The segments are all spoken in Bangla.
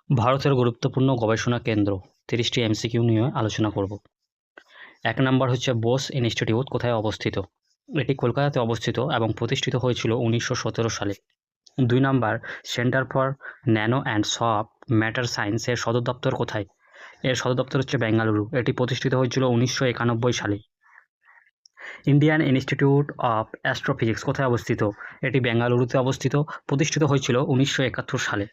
ভারতের গুরুত্বপূর্ণ গবেষণা কেন্দ্র 30টি এমসিকিউ নিয়ে আলোচনা করব। 1 নাম্বার হচ্ছে বোস ইনস্টিটিউট কোথায় অবস্থিত? এটি কলকাতাতে অবস্থিত এবং প্রতিষ্ঠিত হয়েছিল 1917 সালে। 2 number centre for nano and soft matter সায়েন্সের সদর দপ্তর কোথায়? এর সদর দপ্তর হচ্ছে বেঙ্গালুরু। এটি প্রতিষ্ঠিত হয়েছিল 1991 সালে। ইন্ডিয়ান ইনস্টিটিউট অফ অ্যাস্ট্রোফিজিক্স কোথায় অবস্থিত? এটি বেঙ্গালুরুতে অবস্থিত, প্রতিষ্ঠিত হয়েছিল 1971 সালে।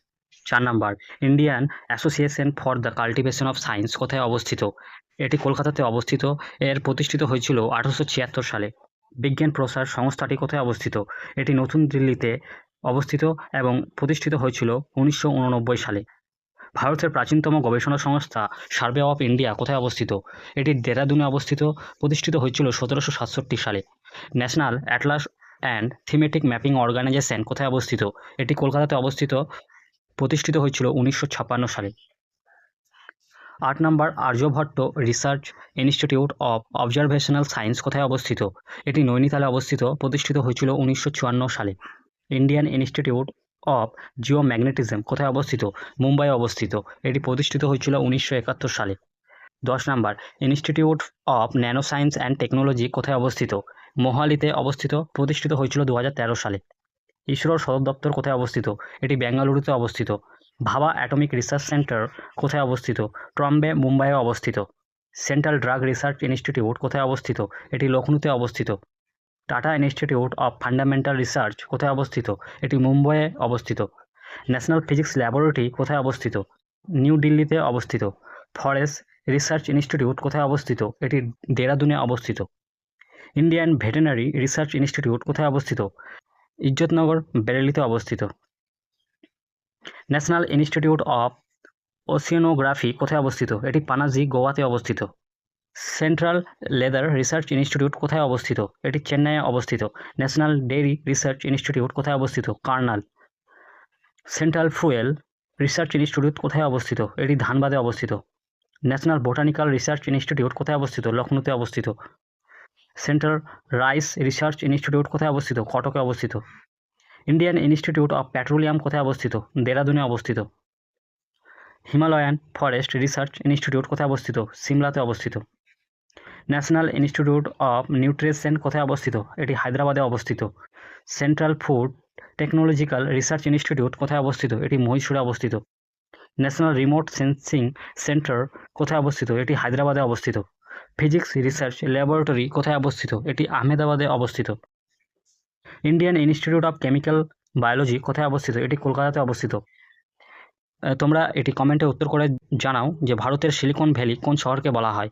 4 number Indian association for the cultivation of science কোথায় অবস্থিত? এটি কলকাতাতে অবস্থিত, এর প্রতিষ্ঠিত হয়েছিল 1876 সালে। বিজ্ঞান প্রসার সংস্থাটি কোথায় অবস্থিত? এটি নতুন দিল্লিতে অবস্থিত এবং প্রতিষ্ঠিত হয়েছিল 1989 সালে। ভারতের প্রাচীনতম গবেষণা সংস্থা সার্ভে অফ ইন্ডিয়া কোথায় অবস্থিত? এটি দেরাদুনে অবস্থিত, প্রতিষ্ঠিত হয়েছিল 1767 সালে। National Atlas and Thematic Mapping Organisation কোথায় অবস্থিত? এটি কলকাতাতে অবস্থিত, প্রতিষ্ঠিত হয়েছিল 1956 সালে। 8 number Aryabhatta research institute of observational science কোথায় অবস্থিত? এটি নৈনিতালে অবস্থিত, প্রতিষ্ঠিত হয়েছিল 1954 সালে। ইন্ডিয়ান ইনস্টিটিউট অফ জিওম্যাগনেটিজম কোথায় অবস্থিত? মুম্বাইয়ে অবস্থিত, এটি প্রতিষ্ঠিত হয়েছিল 1971 সালে। 10 number institute of nano science and technology কোথায় অবস্থিত? মোহালিতে অবস্থিত, প্রতিষ্ঠিত হয়েছিল 2013 সালে। ইসরোর সদর দপ্তর কোথায় অবস্থিত? এটি বেঙ্গালুরুতে অবস্থিত। ভাবা অ্যাটমিক রিসার্চ সেন্টার কোথায় অবস্থিত? ট্রম্বে, মুম্বাইয়ে অবস্থিত। সেন্ট্রাল ড্রাগ রিসার্চ ইনস্টিটিউট কোথায় অবস্থিত? এটি লখনউতে অবস্থিত। Tata institute of fundamental research কোথায় অবস্থিত? এটি মুম্বাইয়ে অবস্থিত। ন্যাশনাল ফিজিক্স ল্যাবরেটরি কোথায় অবস্থিত? নিউ দিল্লিতে অবস্থিত। ফরেস্ট রিসার্চ ইনস্টিটিউট কোথায় অবস্থিত? এটি দেরাদুনে অবস্থিত। ইন্ডিয়ান ভেটেরিনারি রিসার্চ ইনস্টিটিউট কোথায় অবস্থিত? ইজ্জতনগর, বেরেলিতে অবস্থিত। ন্যাশনাল ইনস্টিটিউট অফ ওশিয়ানোগ্রাফি কোথায় অবস্থিত? এটি পানাজি, গোয়াতে অবস্থিত। সেন্ট্রাল লেদার রিসার্চ ইনস্টিটিউট কোথায় অবস্থিত? এটি চেন্নাইয়ে অবস্থিত। ন্যাশনাল ডেইরি রিসার্চ ইনস্টিটিউট কোথায় অবস্থিত? Karnal. Central fuel research institute কোথায় অবস্থিত? এটি ধানবাদে অবস্থিত। ন্যাশনাল বোটানিক্যাল রিসার্চ ইনস্টিটিউট কোথায় অবস্থিত? লখনউতে অবস্থিত। সেন্ট্রাল রাইস রিসার্চ ইনস্টিটিউট কোথায় অবস্থিত? কটকে অবস্থিত। ইন্ডিয়ান ইনস্টিটিউট অফ পেট্রোলিয়াম কোথায় অবস্থিত? দেরাদুনে অবস্থিত। হিমালয়ান ফরেস্ট রিসার্চ ইনস্টিটিউট কোথায় অবস্থিত? সিমলাতে অবস্থিত। ন্যাশনাল ইনস্টিটিউট অফ নিউট্রিশন কোথায় অবস্থিত? এটি হায়দ্রাবাদে অবস্থিত। Central food technological research institute কোথায় অবস্থিত? এটি মহীশূরে অবস্থিত। ন্যাশনাল রিমোট সেন্সিং সেন্টার কোথায় অবস্থিত? এটি হায়দ্রাবাদে অবস্থিত। ফিজিক্স রিসার্চ ল্যাবরেটরি কোথায় অবস্থিত? এটি আহমেদাবাদে অবস্থিত। Indian institute of chemical biology কোথায় অবস্থিত? এটি কলকাতাতে অবস্থিত। তোমরা এটি কমেন্টে উত্তর করে জানাও যে ভারতের সিলিকন ভ্যালি কোন শহরকে বলা হয়।